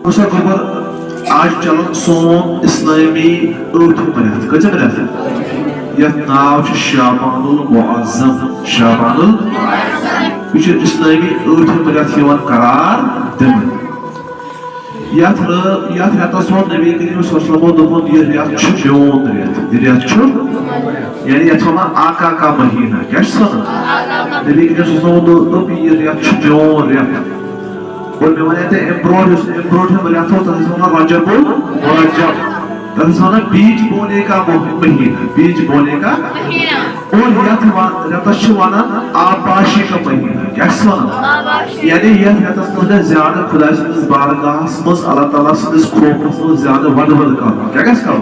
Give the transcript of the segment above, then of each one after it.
उस खबर आज चलन सोन इस्लामी ٲٹھِم رٮ۪تھ کۭژِم رٮ۪تھ یتھ ناو چھُ شعبانُل معظم شعبانُل یہِ چھُ اِسلٲمی ٲٹھِم رٮ۪تھ یِوان قرار دِنہٕ یتھ رٮ۪تس ووٚن نبی کریم صلی اللہ علیہ وسلمو دوٚپُن یہِ رٮ۪تھ چھُ میون رٮ۪تھ یہِ رٮ۪تھ چھُ یعنی یتھ وَنان آقا کا مہینہ کیٛاہ چھُس وَنان نبی کریم صلی اللہ علیہ وسلمو دوٚپ یہِ رٮ۪تھ چھُ میون رٮ۪تھ और मैं वने थे एम्ब्रॉयडरी में रखा होता है सोना रजबुल मुरज्जब तब सोना बीज बोने का महीना बीज बोने का महीना और यथवाना आबाशी का महीना क्या सोना यानी यह यथवाना ज़्यादा खुदा से बारगाह मस अल्लाह ताला से खोफ मस ज़्यादा वध का क्या कैसे का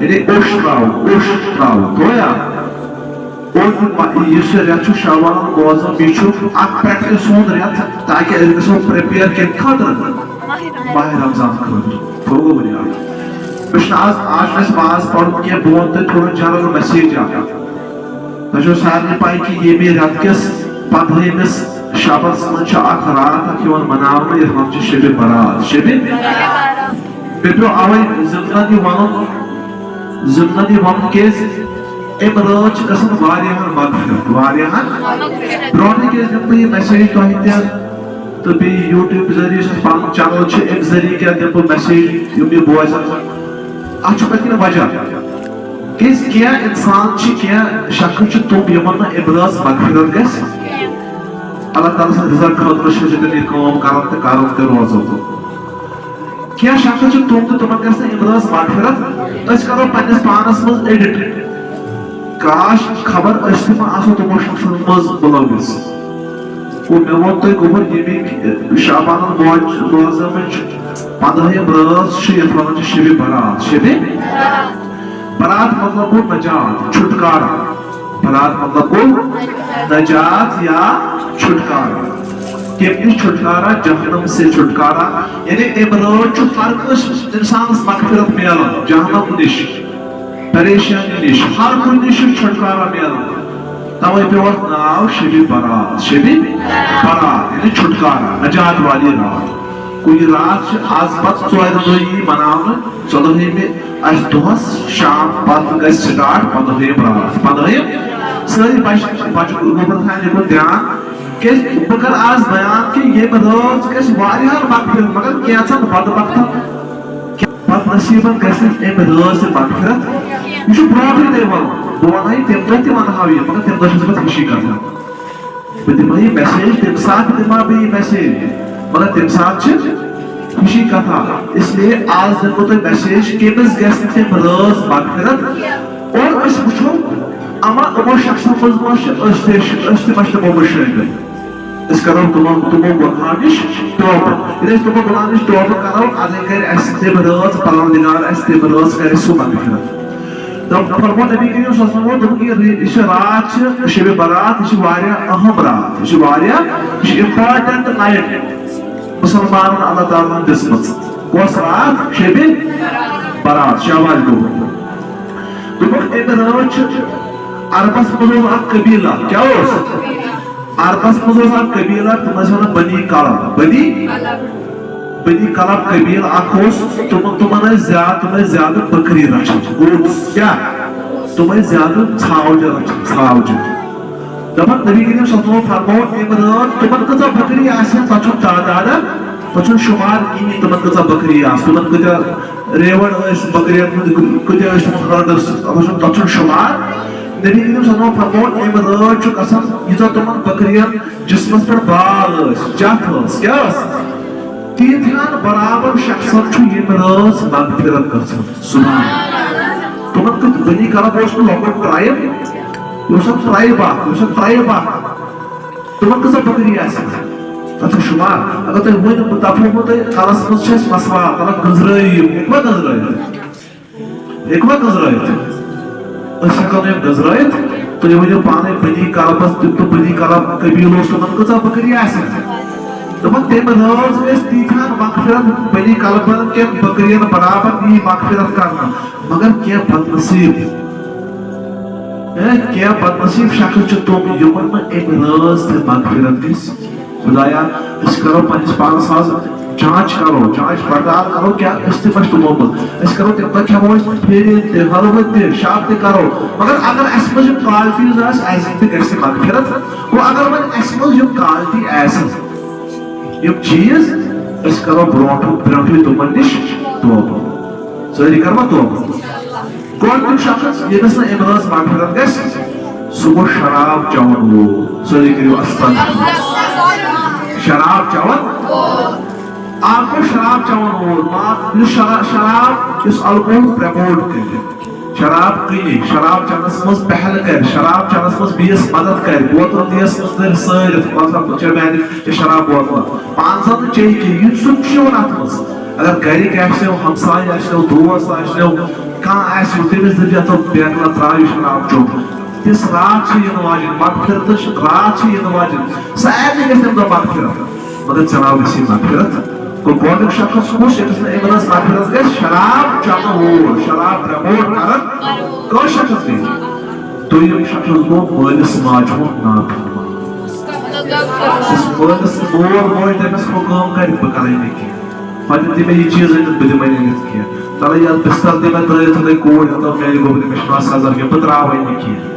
यानी उश्राव तो या और ये रैत शाबान रोजान पे सोन रैत ताकि गो प्रिपेयर के खतर माह रमजान खो बुनियाद आज माज पढ़ क्या बह वन तुम थोड़ा जनरल मैसेज तुम सारे पाई कि ये रैत किस 15 शबस मज रात मनाव ये शब बारात शब पे पे अवे जिंदगी वन केस अम रात गसन ब्रोह दिम यह मैसेज तुम तो बे यूट्यूब जरिए पन चैनल अम जरिए क्या दिम बह मैसेज यह बोजान अत पे वजह क्या इंसान क्या शख्स तुम यमन अम रात मगफिरत ग अल्लाह ताला सद रिजल्ट खतर कर रोजो क्या शख्स तुम तो तुम अम रात मगफिरत करो पन्नस पानस मज एडिट काश खबर तुमो शख्सन मज मुलविस मे वो तुम गोबर ये शाबान रोजा 15 रात शब बारात शब बारात मतलब गो नजात छुटकारा बारात मतलब गो नजात या छुटकारा कम छुटकारा जहन्नम से छुटकारा यानी अम रात हर इंसान मगफिरत मिलान जहन्नम निश परेशानी निश हर कुछ निश छुटकारा मिलान तवे पे नाव शब बारात यानी छुटकारा नजात वाली रात कोई रात आज पत 14 मनाव 14 दोहस शाम पत ग स्टार्ट 15 रात सारी बच गोबर थाने को ध्यान के बकर आज बयान कि ये रात गस वारियार मगफिरत मगर कैसन बदबख्त पत नसीबन गस अम रात से मगफिरत यह ब्रोह दे वन बह वन तम दह तह यह मगर तम दह बह खुशी कर बह दिमा यह मैसेज तम सात दिमा बह यह मैसेज मगर तम सात खुशी कथा इसलिए आज दिमो तुम मैसेज कमिस गम रात मगफिरत और वो अमो शख्सों मज तमो मुशर करो तुमो गुनाह निश तौबा ये तुमो गुनाह निश तौबा करो अदे कर तम रात परवरदिगार तम रात कर सह मगफिरत तो फरमो नबी करीम सल्लल्लाहु अलैहि वसल्लम यह रात शब बारात यह अहम रात यह इम्पॉर्टेंट नाइट मुसलमान अल्लाह ताला दिसमत कस रात शब बारात शाबाश गो अम रात अरबस मज कबीला क्या अरबस मज कबीला तुम बनी कलब बनी कलब कबील तुम ज्यादा बकरी रचन क्या तुम ज्यादा छावज रचन छावज दपन नबी करीम सल्लल्लाहु अलैहि वसल्लम फरमाओ तुम कचा बकरी तु तादाद तु शुमार कहीं तुम कचा बकरी तुम कता रेवड़ बकरियन कत तु शुमार नबी करीम सल्लल्लाहु अलैहि वसल्लम फरमाओ अम रात गसन यीजा तुम बकरियन जिस्मस पे बाल जथ क्या तीर्थान बराबर शख्सन यम रात मगफिरत गसन सुभान तुम बनी कलब लॉकड ट्राइब ट्राइब तुम कसा बकरी तथा शुमार अगर तुम वन दफो कलस मज मसला तला गजराइत हेको गजराइत तुम वो पाने बनी कलबस तो बनी कलब कबील तुम कसा बकरी दपन तम रात गस तीथान मगफिरत बनी कलबन के बकरियन बराबर यह मगफिरत करना मगर क्या बदनसीब क्या बदनसीब शख्स तुम यमन अम रात मगफिरत गस खुदाया करो पन्निस पानस जांच पड़ताल करो क्या इस्तेफा तुमोमत अस करो तम तक हम फेर हलवत शाप ते करो मगर अगर अस मज क्वालिटीज आस ते गसे मगफिरत वो अगर वन अस मज यम क्वालिटी आस यम चीज अस करो ब्रोंठ तुमन निश तोब सारी करमा तोब कौन शख्स यदस न इमराज मगफिरत गस सुबह शराब चवन वो सारी करो अस्तान शराब चवन आपको शराब चवन और शराब इस अल्कोहल प्रमोट कर शराब कनी शराब चनस मज पहल कर शराब चनस मज बीस मदद कर बोतल दियस मज सरित मतलब चरमानी शराब बोतल पांचन चेक ये सुन अत अगर गरिक आसो हमसाय आसो दोस्त आसो कह तमिस दप तो बेगला त्राव शराब चोक तिस रात वाजन मगफिरत रात वाजन सारे गम दो मगफिरत मगर चलाव गसी मगफिरत को गोल्ड शख्स खुश इसने इमराज मगफिरत गस शराब चनो शराब प्रमोट करन को शख्स दे तो ये शख्स को मालिस माजो ना इस मालिस मोर तमस को काम कर बकराई नहीं पता ते में ये चीज है बदे मैंने नहीं किया तले यार पिस्तल ते में तले कोड तो मेरे गोबने में 50,000 के पतराव नहीं किया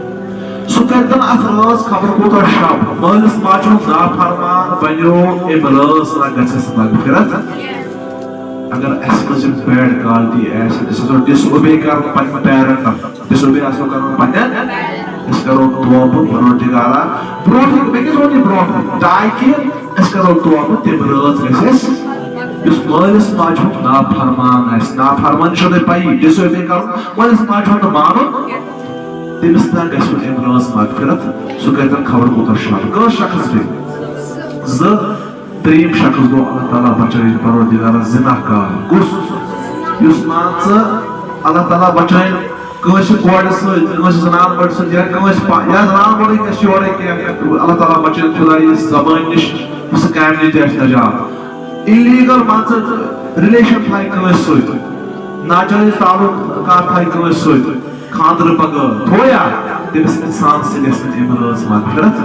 सुकरतन अखराज खबर को तो शब मालिस माजो ना फरमान बनो इमराज लगस मगफिरत अगर एसमज बैड क्वालिटी ऐसे जैसे डिसओबे कर पन पेरेंट डिसओबे आसो कर पन इस करो तोब बरोटिगारा ब्रोट में के जोनी ब्रोट डाई के इस करो तोब तिमराज गस इस मालिस माजो ना फरमान शोदे पाई डिसओबे कर मालिस माजो ना मानो तमिस ना गसो इमराज मगफिरत सुकरतन खबर को तो शब को शख्स दे ज त्रीम शख्स गो अल्लाह ताला बचाई परवरदिगार जिनाकार कुस युस मान अल्लाह ताला बचाई कस कोड कस जनान बड़ स या कस या जनान बड़ के शोरे के अल्लाह ताला बचाई खुदाई जबान निश उस काम ने देश नजात इलीगल मान रिलेशन थाई कस सो नाजायज ताल्लुक का थाई कस सो खांदर बगर थोया तमिस इंसान से गसन इमराज मगफिरत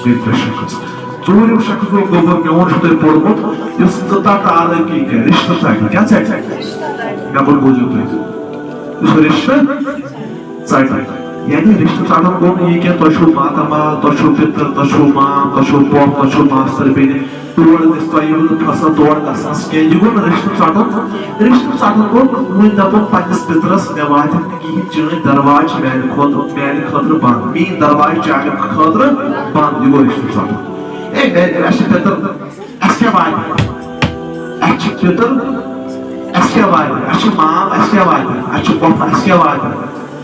बेहतर शख्स चूरिम शख्स को गोबर मेवन शुते पोड़मुत इस कता तालुकी के रिश्ता चाहिए क्या चाहिए मैं बोल बोझो तो इस रिश्ता चाहिए यानी रिश्ता चालू कौन ये क्या तशु माता तशु पितर तशु माँ तशु पॉप तशु मास्टर बेने तोड़ दिस्तायु फसा तोड़ कसस के युगन रिश्ता चालू कौन मुझे दबों पंच पितरस मेवाज की चुने दरवाज मैंने खतर बंद मी दरवाज चाहे खतर बंद युगो रिश्ता चालू Ashe Peter, Ashe Vadi, Ashe Peter, Ashe Vadi, Ashe Mom, Ashe Vadi, Ashe Pop, Ashe Vadi,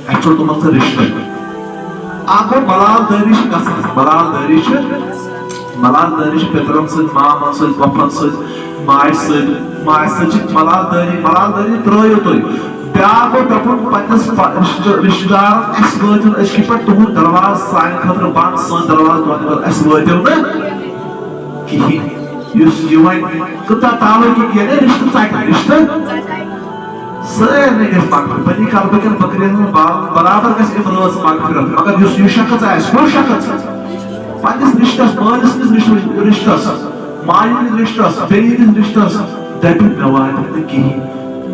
Ashe Tomas Rishta. Ago Malal Darish Kasas, Malal Darish, Petron said, Mama said, Papa said, my said, Malal Dari, Troyotoi. Piago tapun pantas रिश्तेदार ऐसे वजन ऐसे पर तुम दरवाज़ sign खतर बांध सन दरवाज़ तो ऐसे वजन ना कि युस युवाई कता तालो की क्या है रिश्ता सर ने किस बात पर बनी कार बकरे में बराबर कैसे इमराज मगफिरत मगर युस शख्स है वो शख्स पंtas रिश्ता मायन रिश्ता बेईन रिश्ता दबी नवाज की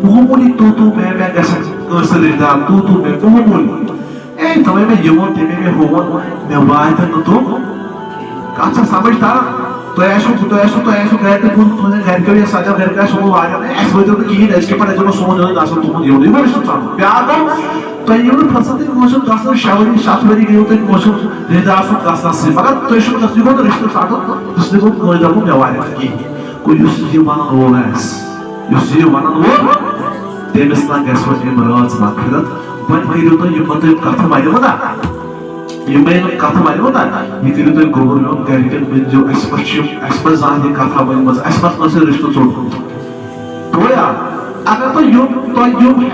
मोहमुली तू मैं कैसे कसर दाल तू मैं मोहमुली ए तमें मैं यमो तेमें मैं होवन मैं वायद न तो काचा समझदार तो ऐसो घर के तूने घर के लिए साजा घर का सो वायद ने ऐसे वजह तो की इसके पर जो सो नहीं दास तुम यो नहीं बोल सकता प्यार तो ये लोग फंसते हैं मौसम दास शावरी सातवरी गए होते हैं मौसम रेदास दास से मगर तो इसको दस को तो रिश्ते साथ जिसने को कोई दबो मैं वायद की कोई युसी मान रोलेंस युसी मान वो तमिस ना गसो इमराज मगफिरत वन करियो तो ये मतलब कथा मायनो ना ये मैं कथा मायनो ना ये करियो तो गोबरमेंट गैरिकन में जो एक्सपर्ट जाने कथा बन मज एक्सपर्ट में से रिश्ता छोड़ तो यार अगर तो यो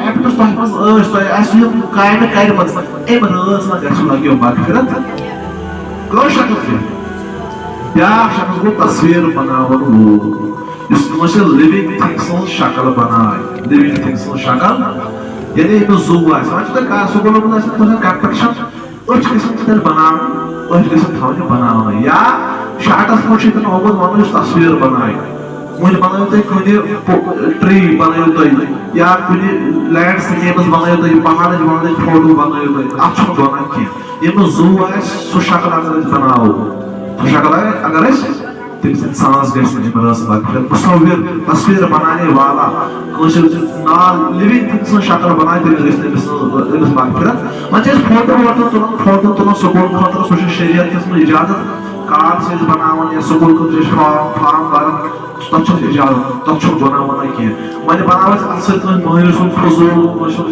हैबिट तो मज तो ऐसे कायम कायम मज इमराज ना गसो लगियो मगफिरत को शख्स या शख्स को तस्वीर बनावन वो इसमें लिविंग थिंग्स on शक्ल बनाए लिविंग थिंग्स on शक्ल यानी तो जुआ समझ तो का सुगुल में ऐसे तो कंपटीशन और किसी तरह बनाओ और किसी थाने बनाओ या शार्टस को शिकन होगा तो तस्वीर बनाए मुझे बनायो तो कुछ ट्री बनायो तो या कुछ लैंडस्केप्स बनायो तो पहाड़ बनायो फोटो बनायो तो अच्छा बना क्या ये में ज़ू है सो शक्ल अगर बनाओ तो शक्ल अगर तम सांस गस मुसविर तस्वीर बनाने वाला नाल लिविंग शक्ल बनाए तमिस मगफिरत वह फोटो तुलान स्कूल खुद सह शरीयत इजाजत कार्ड से बनावन या स्कूल खुद फॉर्म भरन तथ इजाजत तथ बनावन कह वह बनाव महिर सुन फजूल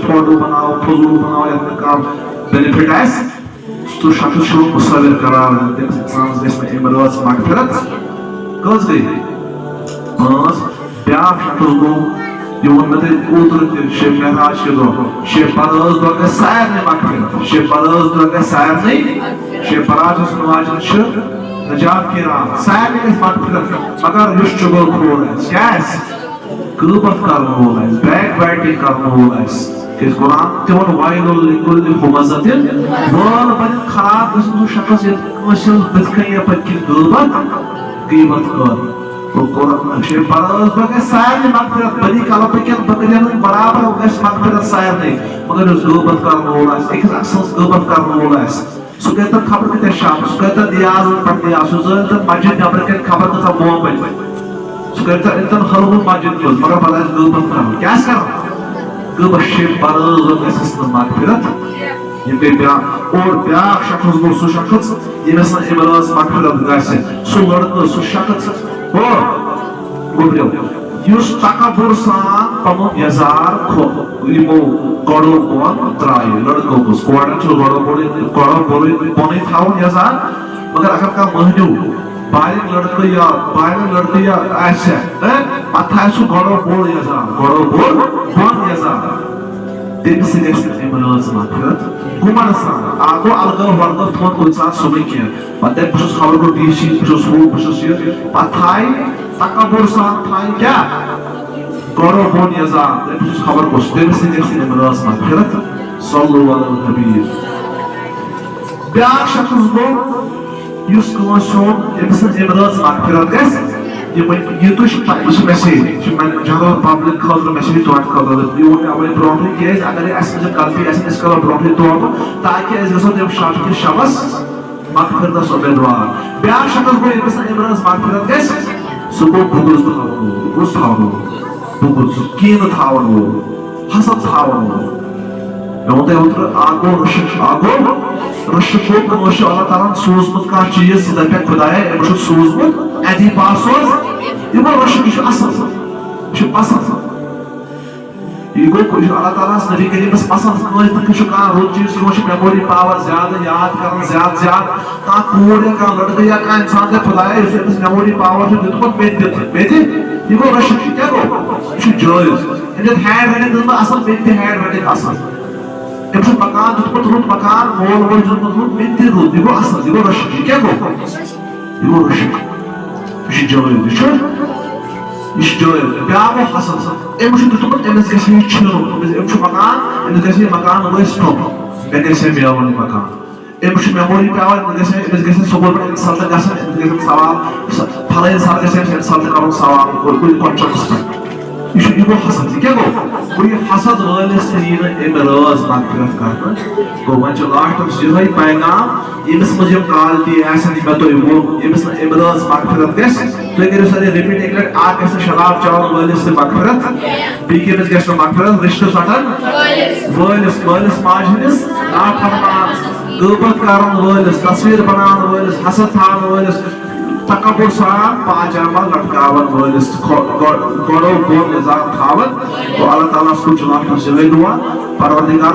फोटो बनाओ फजूल बनाओ ये बेनिफिट आस तो शक्ल मुसविर करार तमिस इंसानस गस अमि मगफिरत कस गई ब्या शक्ल गो ये वो ओतर शेब महराज के दो शेब बरस दो गए सारे मगफिरत शेब बरस दो गए सारे शेब बराज नवाज नजात की राह सारे मगफिरत मगर युश चुगल खोल है गैस गलबत करने वाला है बैक बैटिंग करने वाला है कि कुरान तेवन वाइलुल लिकुल्लि हुमज़तिन वल बन खराब गसनु शख्स ये कशल बदकैया पक्की गलबत गीबत कर तो कुरान शे बरस बगे सारे मगफिरत बड़ी कला पे के बकरियन बराबर गस मगफिरत सायर नहीं मगर उस गलबत करने वाला है एक अक्सर गलबत करने वाला है सो कहता खबर के शाम सो कहता दियाज पढ़ते आसु जर मस्जिद नंबर के खबर का मोबाइल सो कहता इंसान हलवुल मस्जिद को मगर पता है गलबत कर क्या कर गलबत शे बरस गस मगफिरत ये पे ब्या और ब्या शख्स गो सो शख्स ये मसला इमराज मगफिरत गसे सो लड़का सो शख्स हो गोब्रियो युस तकबुर सान पमो यजार खो इमो गड़ो बोन त्राय लड़को को स्क्वाड चो गड़ो बोले बोने थाओ यजार मगर अगर का महजू बाइक लड़के या ऐसे पता सो गड़ो बोल बोन यजार दिन से इमराज मगफिरत गुमन सान आगो अलग वर्ग थोन को साथ सुबह किया पता है कुछ खबर को डीसी कुछ वो कुछ ये पताई तकबुर सान थाई क्या गौरव बोन यज़ाद कुछ खबर को दिन से इमराज मगफिरत सल्लल्लाहु अलैहि नबी ब्याक शख्स गो युस को शो इमराज मगफिरत गस ये तो इस मैसेज मैं जनरल पब्लिक खबर मैसेज तो खबर ये वो अवे ब्रोंटे के अगर ऐसे जब गलती ऐसे इसका ब्रोंटे तो ताकि इस गसो जब शाम के शबस मगफिरत सुबेदवार ब्याक शख्स गो इमराज मगफिरत गस सुबह बुगुस थावनो बुगुस कीन थावनो हसद थावनो योंते उतर आगो रशको कमोश अल्लाह ताला सोजमुत का चीज सिदा पे खुदाए एमश सोजमुत एदी पासोस इबो रशक इश पसंद इगो को अल्लाह ताला नबी करीम बस पसंद कोई तक का रोज चीज को मेमोरी पावर ज्यादा याद करन ज्यादा का कोड का लड़का या का इंसान के खुदाए इस मेमोरी पावर से दितको बेते इगो रशक क्या को इश जॉयस इन हैड रटिंग असल बेते हैड रटिंग असल इस मकान दुष्पत रूट मकान मोल जो रूट मिंती रूट इगो असल इगो रशक क्या को इगो रशक इश जॉयस इश जॉयस ब्यावो हसन एमश दुष्पत एमस गसी छनो एमश मकान एमस गसी मकान वेस्टो बेगसे मेवन मकान एमश मेमोरी पावर एमस गसी सोबल पर इंसान गसन एमस गसी सवाल फला इंसान गसी इंसान करो सवाल और कोई कॉन्ट्रैक्ट इश इगो हसन क्या को कोई हसद वाले सरीर इमराज मगफिरत करना को वंच लास्ट जिहै पैगाम इमस मुझे काल दी ऐसा नहीं मैं तो वो इमस इमराज मगफिरत गस तो अगर सारे रिपीट एक लट आ कैसे शराब चावल वाले से मगफिरत बी के बस गस मगफिरत रिश्ते सटन वालिस माजनिस ना फरमान गलबत करन वालिस तस्वीर बनान वालिस हसद थान वालिस तकबुर सान पाजामा लटकावन वालिस गड़ो बोन यज़ाद थावन तो अल्लाह ताला उसको चुनाव से ले दुआ परवरदिगार